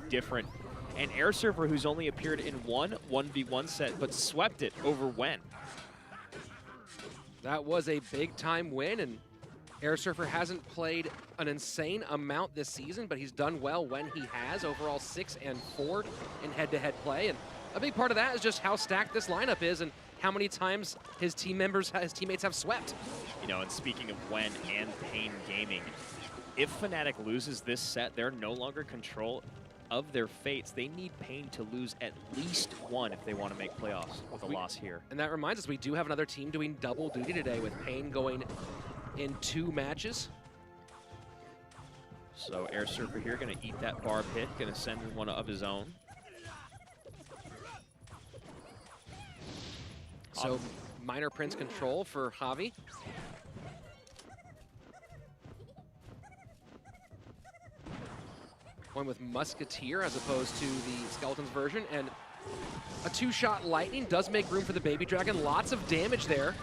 different. And AirSurfer, who's only appeared in one 1v1 set, but swept it over Wen. That was a big-time win, and AirSurfer hasn't played an insane amount this season, but he's done well when he has. Overall 6 and 4 in head-to-head play, and a big part of that is just how stacked this lineup is and how many times his teammates have swept. You know, and speaking of Wen and Pain Gaming, if Fnatic loses this set, they're no longer in control of their fates. They need Pain to lose at least one if they want to make playoffs with a loss here. And that reminds us, we do have another team doing double duty today with Pain going in 2 matches. So AirSurfer here going to eat that barb hit, going to send one of his own. So minor Prince control for Javi. Going with Musketeer as opposed to the Skeletons version, and a 2-shot Lightning does make room for the Baby Dragon. Lots of damage there.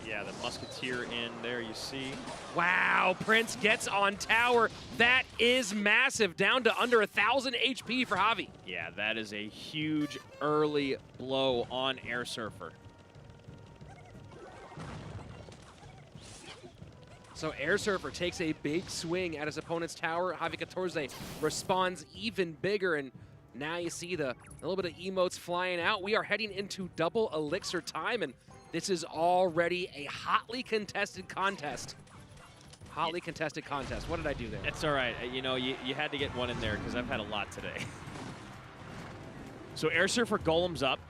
Yeah, the Musketeer in there, you see. Wow, Prince gets on tower. That is massive, down to under 1,000 HP for Javi. Yeah, that is a huge early blow on AirSurfer. So AirSurfer takes a big swing at his opponent's tower. Javi14 responds even bigger, and now you see a little bit of emotes flying out. We are heading into double elixir time, and this is already a hotly contested contest. Hotly contested contest. What did I do there? It's all right. You know, you had to get one in there because I've had a lot today. So AirSurfer golems up.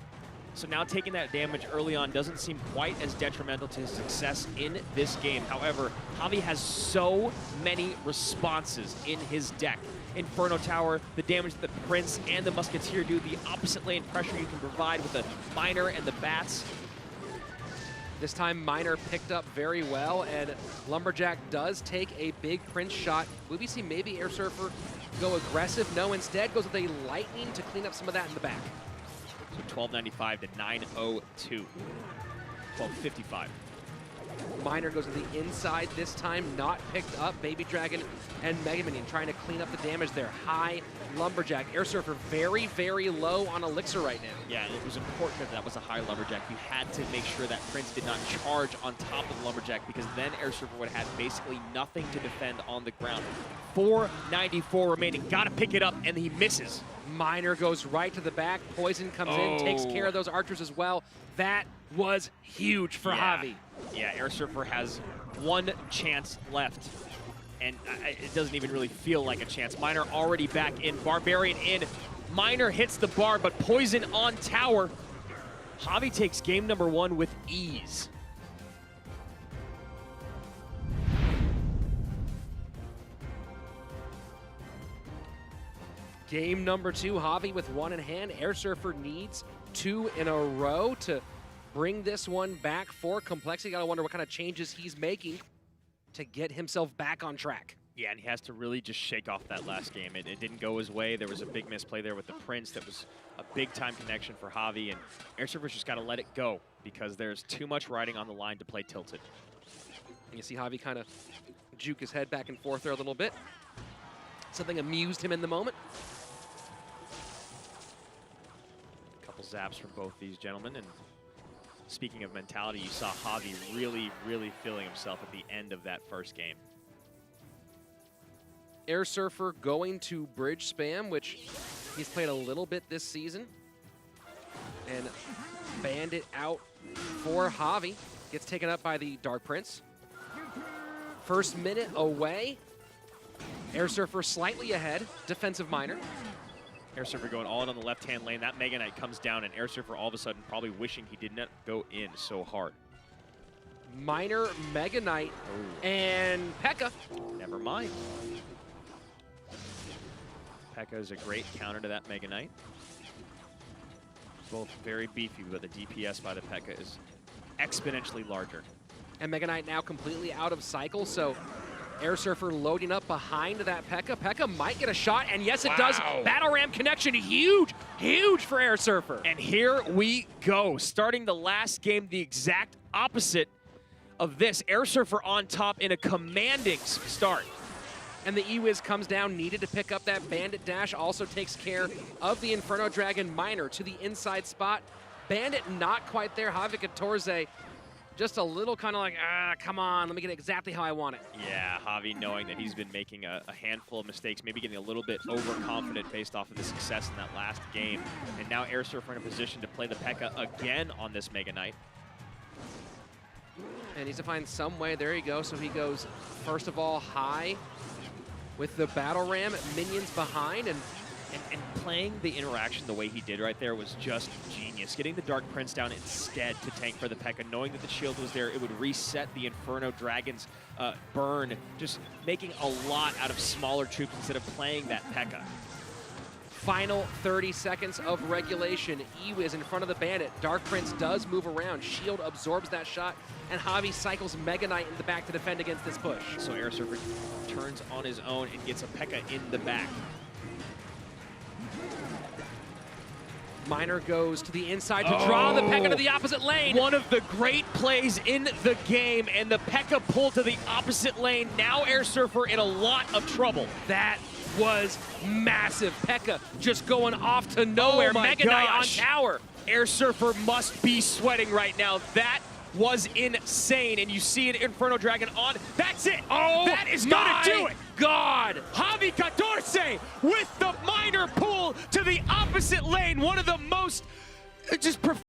So now taking that damage early on doesn't seem quite as detrimental to his success in this game. However, Javi has so many responses in his deck. Inferno Tower, the damage that the Prince and the Musketeer do, the opposite lane pressure you can provide with the Miner and the Bats. This time, Miner picked up very well, and Lumberjack does take a big Prince shot. Will we see maybe AirSurfer go aggressive? No, instead goes with a Lightning to clean up some of that in the back. So 1295 to 902. 1255. Miner goes to the inside this time, not picked up. Baby Dragon and Mega Minion trying to clean up the damage there. High Lumberjack. AirSurfer very, very low on Elixir right now. Yeah, it was important that was a high Lumberjack. You had to make sure that Prince did not charge on top of the Lumberjack, because then AirSurfer would have had basically nothing to defend on the ground. 494 remaining. Got to pick it up, and he misses. Miner goes right to the back. Poison comes in, takes care of those archers as well. That was huge for Javi. Yeah, AirSurfer has one chance left, and it doesn't even really feel like a chance. Miner already back in, Barbarian in. Miner hits the bar, but Poison on tower. Javi takes game number 1 with ease. Game number 2, Javi with 1 in hand. AirSurfer needs 2 in a row to bring this one back for Complexity. Gotta wonder what kind of changes he's making to get himself back on track. Yeah, and he has to really just shake off that last game. It didn't go his way. There was a big misplay there with the Prince that was a big-time connection for Javi, and AirSurfer's just got to let it go because there's too much riding on the line to play tilted. And you see Javi kind of juke his head back and forth there a little bit. Something amused him in the moment. A couple zaps from both these gentlemen, and speaking of mentality, you saw Javi really, really feeling himself at the end of that first game. AirSurfer going to bridge spam, which he's played a little bit this season. And Bandit out for Javi. Gets taken up by the Dark Prince. First minute away. AirSurfer slightly ahead. Defensive Miner. AirSurfer going all in on the left-hand lane. That Mega Knight comes down, and AirSurfer all of a sudden probably wishing he did not go in so hard. Miner, Mega Knight, and P.E.K.K.A. Never mind. P.E.K.K.A. is a great counter to that Mega Knight. Both very beefy, but the DPS by the P.E.K.K.A. is exponentially larger. And Mega Knight now completely out of cycle, so AirSurfer loading up behind that P.E.K.K.A. P.E.K.K.A. might get a shot, and yes, it does. Battle Ram connection, huge, huge for AirSurfer. And here we go, starting the last game the exact opposite of this. AirSurfer on top in a commanding start. and the E-Wiz comes down, needed to pick up that Bandit dash, also takes care of the Inferno Dragon Miner to the inside spot. Bandit not quite there. Javi14 just a little kind of like, come on, let me get it exactly how I want it. Yeah, Javi knowing that he's been making a handful of mistakes, maybe getting a little bit overconfident based off of the success in that last game. And now AirSurfer in a position to play the P.E.K.K.A again on this Mega Knight. And needs to find some way. There you go. So he goes, first of all, high with the Battle Ram, minions behind, and playing the interaction the way he did right there was just genius. Getting the Dark Prince down instead to tank for the P.E.K.K.A, knowing that the shield was there, it would reset the Inferno Dragon's burn, just making a lot out of smaller troops instead of playing that P.E.K.K.A. Final 30 seconds of regulation. E-Wiz in front of the Bandit. Dark Prince does move around. Shield absorbs that shot, and Javi cycles Mega Knight in the back to defend against this push. So AirSurfer turns on his own and gets a P.E.K.K.A in the back. Miner goes to the inside to draw the P.E.K.K.A to the opposite lane. One of the great plays in the game, and the P.E.K.K.A pulled to the opposite lane. Now AirSurfer in a lot of trouble. That was massive. P.E.K.K.A just going off to nowhere. Mega Knight on tower. AirSurfer must be sweating right now. That was insane, and you see an Inferno Dragon on. That's it. Oh, that is gonna do it. God. Javi14 with the Miner pull to the opposite lane. One of the